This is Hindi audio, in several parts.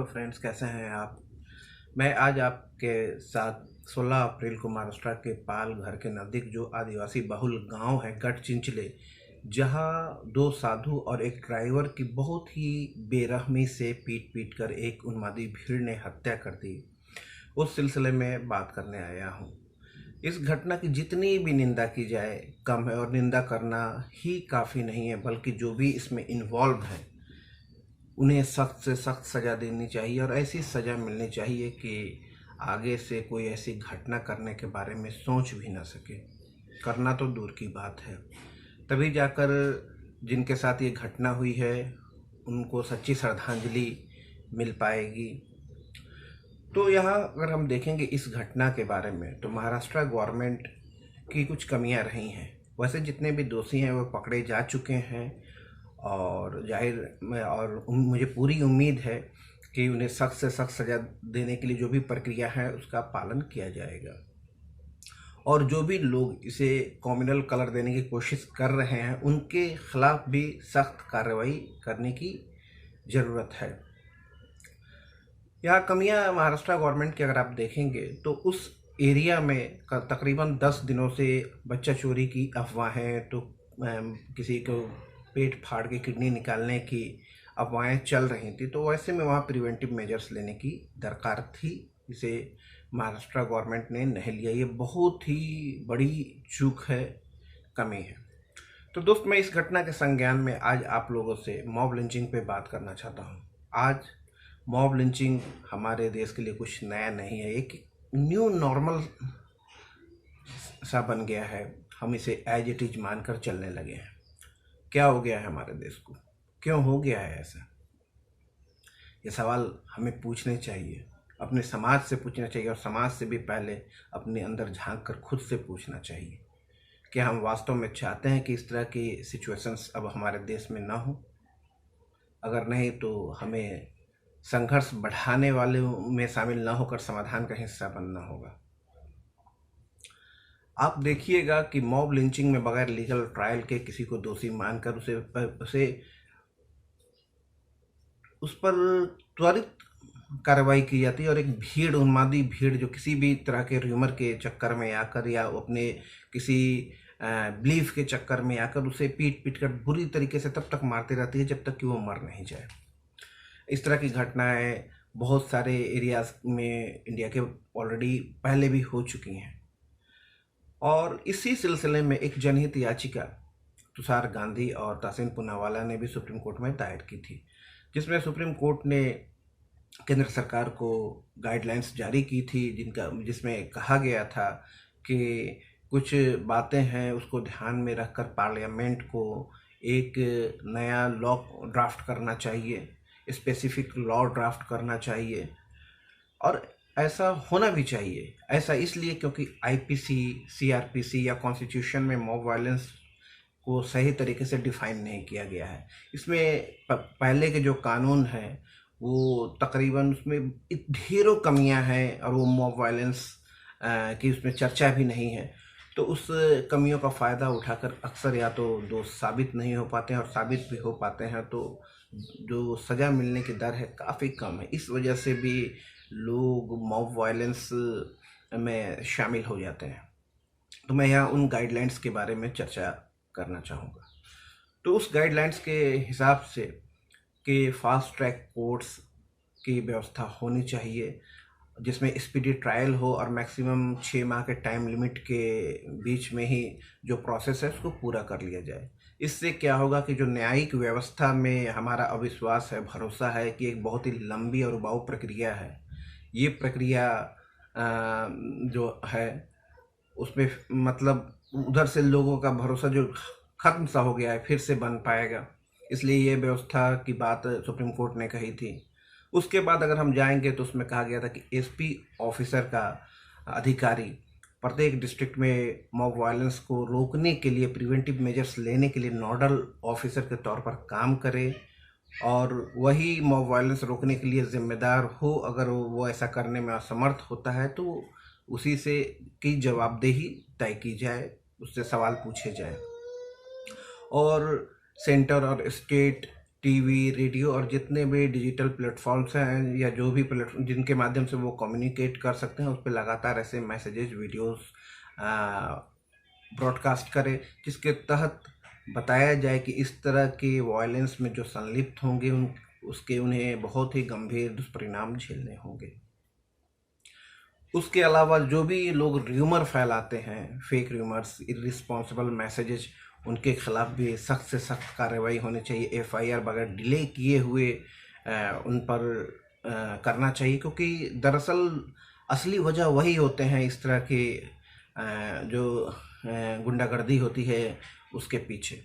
फ्रेंड्स, कैसे हैं आप। मैं आज आपके साथ 16 अप्रैल को महाराष्ट्र के पालघर के नज़दीक जो आदिवासी बहुल गांव है गढ़चिंचले, जहां दो साधु और एक ड्राइवर की बहुत ही बेरहमी से पीट पीट कर एक उन्मादी भीड़ ने हत्या कर दी, उस सिलसिले में बात करने आया हूं। इस घटना की जितनी भी निंदा की जाए कम है, और निंदा करना ही काफ़ी नहीं है, बल्कि जो भी इसमें इन्वॉल्व है उन्हें सख्त से सख्त सज़ा देनी चाहिए, और ऐसी सज़ा मिलनी चाहिए कि आगे से कोई ऐसी घटना करने के बारे में सोच भी ना सके। करना तो दूर की बात है, तभी जाकर जिनके साथ ये घटना हुई है उनको सच्ची श्रद्धांजलि मिल पाएगी। तो यहाँ अगर हम देखेंगे इस घटना के बारे में, तो महाराष्ट्र गवर्नमेंट की कुछ कमियां रही हैं। वैसे जितने भी दोषी हैं वो पकड़े जा चुके हैं, और मुझे पूरी उम्मीद है कि उन्हें सख्त से सख्त सज़ा देने के लिए जो भी प्रक्रिया है उसका पालन किया जाएगा। और जो भी लोग इसे कॉम्युनल कलर देने की कोशिश कर रहे हैं उनके खिलाफ भी सख्त कार्रवाई करने की ज़रूरत है। यहाँ कमियाँ महाराष्ट्र गवर्नमेंट की अगर आप देखेंगे तो उस एरिया में तकरीबन 10 दिनों से बच्चा चोरी की अफवाहें, तो किसी को पेट फाड़ के किडनी निकालने की अफवाहें चल रही थी। तो वैसे में वहाँ प्रिवेंटिव मेजर्स लेने की दरकार थी, इसे महाराष्ट्र गवर्नमेंट ने नहीं लिया। ये बहुत ही बड़ी चूक है, कमी है। तो दोस्त, मैं इस घटना के संज्ञान में आज आप लोगों से मॉब लिंचिंग पे बात करना चाहता हूँ। आज मॉब लिंचिंग हमारे देश के लिए कुछ नया नहीं है, एक न्यू नॉर्मल सा बन गया है। हम इसे एज इट इज मानकर चलने लगे हैं। क्या हो गया है हमारे देश को, क्यों हो गया है ऐसा? ये सवाल हमें पूछने चाहिए, अपने समाज से पूछना चाहिए, और समाज से भी पहले अपने अंदर झांक कर खुद से पूछना चाहिए कि हम वास्तव में चाहते हैं कि इस तरह की सिचुएशंस अब हमारे देश में ना हो। अगर नहीं तो हमें संघर्ष बढ़ाने वाले में शामिल ना होकर समाधान का हिस्सा बनना होगा। आप देखिएगा कि मॉब लिंचिंग में बगैर लीगल ट्रायल के किसी को दोषी मानकर उस पर त्वरित कार्रवाई की जाती है, और एक भीड़, उन्मादी भीड़ जो किसी भी तरह के र्यूमर के चक्कर में आकर या अपने किसी बिलीफ के चक्कर में आकर उसे पीट पीट कर बुरी तरीके से तब तक मारती रहती है जब तक कि वो मर नहीं जाए। इस तरह की घटनाएं बहुत सारे एरियाज में इंडिया के ऑलरेडी पहले भी हो चुकी हैं। और इसी सिलसिले में एक जनहित याचिका तुषार गांधी और तासीन पूनावाला ने भी सुप्रीम कोर्ट में दायर की थी, जिसमें सुप्रीम कोर्ट ने केंद्र सरकार को गाइडलाइंस जारी की थी, जिसमें कहा गया था कि कुछ बातें हैं उसको ध्यान में रखकर पार्लियामेंट को एक नया लॉ ड्राफ्ट करना चाहिए, स्पेसिफिक लॉ ड्राफ्ट करना चाहिए। और ऐसा होना भी चाहिए। ऐसा इसलिए क्योंकि आईपीसी, सीआरपीसी या कॉन्स्टिट्यूशन में मॉब वायलेंस को सही तरीके से डिफाइन नहीं किया गया है। इसमें पहले के जो कानून हैं वो तकरीबन उसमें ढेरों कमियां हैं, और वो मॉब वायलेंस की उसमें चर्चा भी नहीं है। तो उस कमियों का फ़ायदा उठाकर अक्सर या तो दोष साबित नहीं हो पाते हैं, और साबित भी हो पाते हैं तो जो सज़ा मिलने की दर है काफ़ी कम है। इस वजह से भी लोग मॉब वायलेंस में शामिल हो जाते हैं। तो मैं यहाँ उन गाइडलाइंस के बारे में चर्चा करना चाहूँगा। तो उस गाइडलाइंस के हिसाब से कि फास्ट ट्रैक कोर्ट्स की व्यवस्था होनी चाहिए, जिसमें स्पीडी ट्रायल हो, और मैक्सिमम 6 माह के टाइम लिमिट के बीच में ही जो प्रोसेस है उसको पूरा कर लिया जाए। इससे क्या होगा कि जो न्यायिक व्यवस्था में हमारा अविश्वास है, भरोसा है कि एक बहुत ही लंबी और उबाऊ प्रक्रिया है, ये प्रक्रिया जो है उसमें मतलब उधर से लोगों का भरोसा जो ख़त्म सा हो गया है फिर से बन पाएगा। इसलिए ये व्यवस्था की बात सुप्रीम कोर्ट ने कही थी। उसके बाद अगर हम जाएंगे तो उसमें कहा गया था कि एसपी ऑफिसर का अधिकारी प्रत्येक डिस्ट्रिक्ट में मॉब वायलेंस को रोकने के लिए, प्रिवेंटिव मेजर्स लेने के लिए नोडल ऑफिसर के तौर पर काम करे, और वही मॉब वायलेंस रोकने के लिए जिम्मेदार हो। अगर वो ऐसा करने में असमर्थ होता है तो उसी से की जवाबदेही तय की जाए, उससे सवाल पूछे जाए। और सेंटर और स्टेट टीवी, रेडियो और जितने भी डिजिटल प्लेटफॉर्म्स हैं या जो भी प्लेटफॉर्म जिनके माध्यम से वो कम्युनिकेट कर सकते हैं, उस पर लगातार ऐसे मैसेजेस, वीडियोस ब्रॉडकास्ट करें, जिसके तहत बताया जाए कि इस तरह के वायलेंस में जो संलिप्त होंगे उसके उन्हें बहुत ही गंभीर दुष्परिणाम झेलने होंगे। उसके अलावा जो भी लोग र्यूमर फैलाते हैं, फेक र्यूमर्स, इर्रिस्पॉन्सिबल मैसेजेस, उनके खिलाफ भी सख्त से सख्त कार्रवाई होनी चाहिए। एफआईआर बगैर डिले किए हुए उन पर करना चाहिए, क्योंकि दरअसल असली वजह वही होते हैं इस तरह के जो गुंडागर्दी होती है उसके पीछे।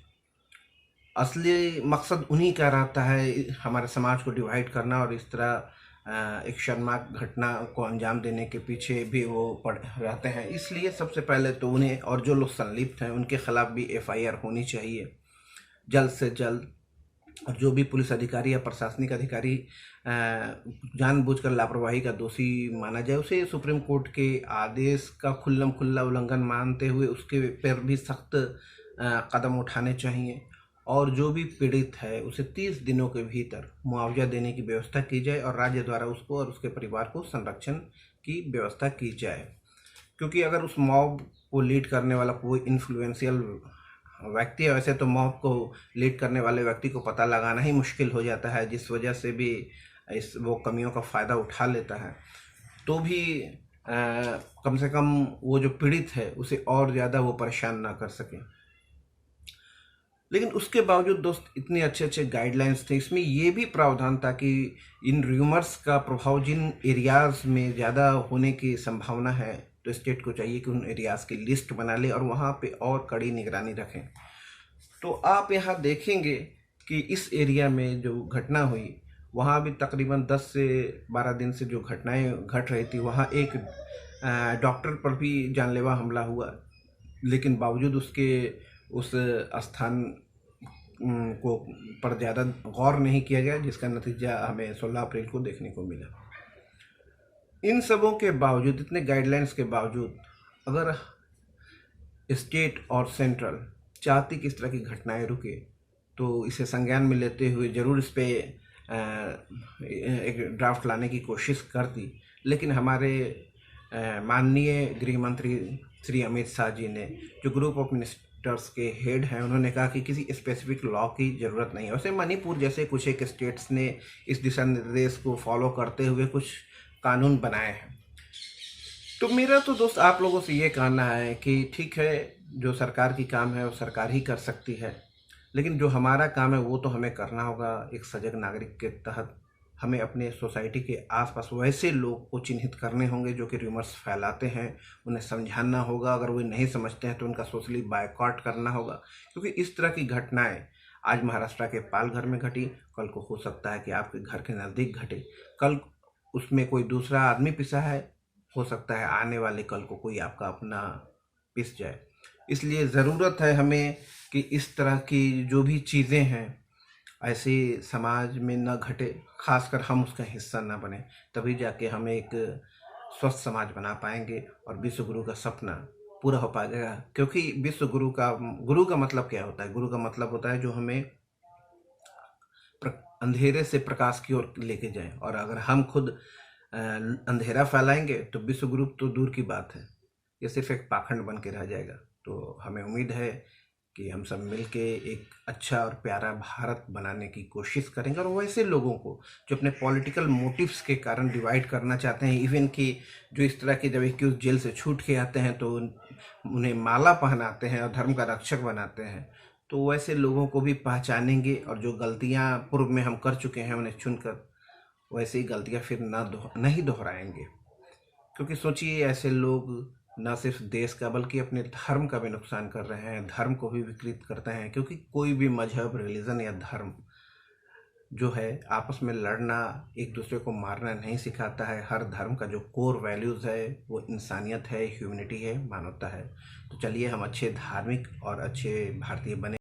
असली मकसद उन्हीं का रहता है हमारे समाज को डिवाइड करना, और इस तरह एक शर्मनाक घटना को अंजाम देने के पीछे भी वो पड़ रहते हैं। इसलिए सबसे पहले तो उन्हें और जो लोग संलिप्त हैं उनके खिलाफ भी एफआईआर होनी चाहिए जल्द से जल्द। और जो भी पुलिस अधिकारी या प्रशासनिक अधिकारी जानबूझकर लापरवाही का दोषी माना जाए, उसे सुप्रीम कोर्ट के आदेश का खुल्लम खुल्ला उल्लंघन मानते हुए उसके पर भी सख्त कदम उठाने चाहिए। और जो भी पीड़ित है उसे 30 दिनों के भीतर मुआवजा देने की व्यवस्था की जाए और राज्य द्वारा उसको और उसके परिवार को संरक्षण की व्यवस्था की जाए। क्योंकि अगर उस मॉब को लीड करने वाला कोई इन्फ्लुएंशियल व्यक्ति है, वैसे तो मॉब को लीड करने वाले व्यक्ति को पता लगाना ही मुश्किल हो जाता है, जिस वजह से भी वो कमियों का फ़ायदा उठा लेता है, तो भी कम से कम वो जो पीड़ित है उसे और ज़्यादा वो परेशान ना कर सके। लेकिन उसके बावजूद दोस्त इतने अच्छे अच्छे गाइडलाइंस थे, इसमें ये भी प्रावधान था कि इन र्यूमर्स का प्रभाव जिन एरियाज़ में ज़्यादा होने की संभावना है, तो स्टेट को चाहिए कि उन एरियाज़ की लिस्ट बना ले और वहाँ पे और कड़ी निगरानी रखें। तो आप यहाँ देखेंगे कि इस एरिया में जो घटना हुई, वहाँ भी तकरीबन 10 से 12 दिन से जो घटनाएं घट रही थी, वहाँ एक डॉक्टर पर भी जानलेवा हमला हुआ, लेकिन बावजूद उसके उस स्थान को पर ज़्यादा गौर नहीं किया गया, जिसका नतीजा हमें 16 अप्रैल को देखने को मिला। इन सबों के बावजूद, इतने गाइडलाइंस के बावजूद, अगर स्टेट और सेंट्रल चाहती कि इस तरह की घटनाएं रुके, तो इसे संज्ञान में लेते हुए ज़रूर इस पे एक ड्राफ्ट लाने की कोशिश करती। लेकिन हमारे माननीय गृह मंत्री श्री अमित शाह जी ने, जो ग्रुप ऑफ मिनिस्टर्स के हेड हैं, उन्होंने कहा कि किसी स्पेसिफिक लॉ की ज़रूरत नहीं है। वैसे मणिपुर जैसे कुछ एक स्टेट्स ने इस दिशा निर्देश को फॉलो करते हुए कुछ कानून बनाए हैं। तो मेरा तो दोस्त आप लोगों से ये कहना है कि ठीक है, जो सरकार की काम है वो सरकार ही कर सकती है, लेकिन जो हमारा काम है वो तो हमें करना होगा। एक सजग नागरिक के तहत हमें अपने सोसाइटी के आसपास वैसे लोग को चिन्हित करने होंगे जो कि र्यूमर्स फैलाते हैं, उन्हें समझाना होगा। अगर वो नहीं समझते हैं तो उनका सोशली बायकॉट करना होगा, क्योंकि इस तरह की घटनाएं आज महाराष्ट्र के पालघर में घटी, कल को हो सकता है कि आपके घर के नज़दीक घटे, कल उसमें कोई दूसरा आदमी पिसा है, हो सकता है आने वाले कल को कोई आपका अपना पिस जाए। इसलिए ज़रूरत है हमें कि इस तरह की जो भी चीज़ें हैं ऐसे समाज में न घटे, खासकर हम उसका हिस्सा न बने, तभी जाके हम एक स्वस्थ समाज बना पाएंगे और विश्व गुरु का सपना पूरा हो पाएगा। क्योंकि विश्व गुरु का मतलब क्या होता है? गुरु का मतलब होता है जो हमें अंधेरे से प्रकाश की ओर लेके जाए, और अगर हम खुद अंधेरा फैलाएंगे तो विश्व गुरु तो दूर की बात है, ये सिर्फ एक पाखंड बन के रह जाएगा। तो हमें उम्मीद है कि हम सब मिलके एक अच्छा और प्यारा भारत बनाने की कोशिश करेंगे, और वैसे लोगों को जो अपने पॉलिटिकल मोटिव्स के कारण डिवाइड करना चाहते हैं, इवन कि जो इस तरह के जब एक्यूज जेल से छूट के आते हैं तो उन्हें माला पहनाते हैं और धर्म का रक्षक बनाते हैं, तो वैसे लोगों को भी पहचानेंगे और जो गलतियां पूर्व में हम कर चुके हैं उन्हें चुनकर वैसे ही गलतियां फिर नहीं दोहराएंगे। क्योंकि सोचिए, ऐसे लोग न सिर्फ देश का बल्कि अपने धर्म का भी नुकसान कर रहे हैं, धर्म को भी विकृत करते हैं। क्योंकि कोई भी मजहब, रिलीजन या धर्म जो है आपस में लड़ना, एक दूसरे को मारना नहीं सिखाता है। हर धर्म का जो कोर वैल्यूज़ है वो इंसानियत है, ह्यूमैनिटी है, मानवता है। तो चलिए हम अच्छे धार्मिक और अच्छे भारतीय बने।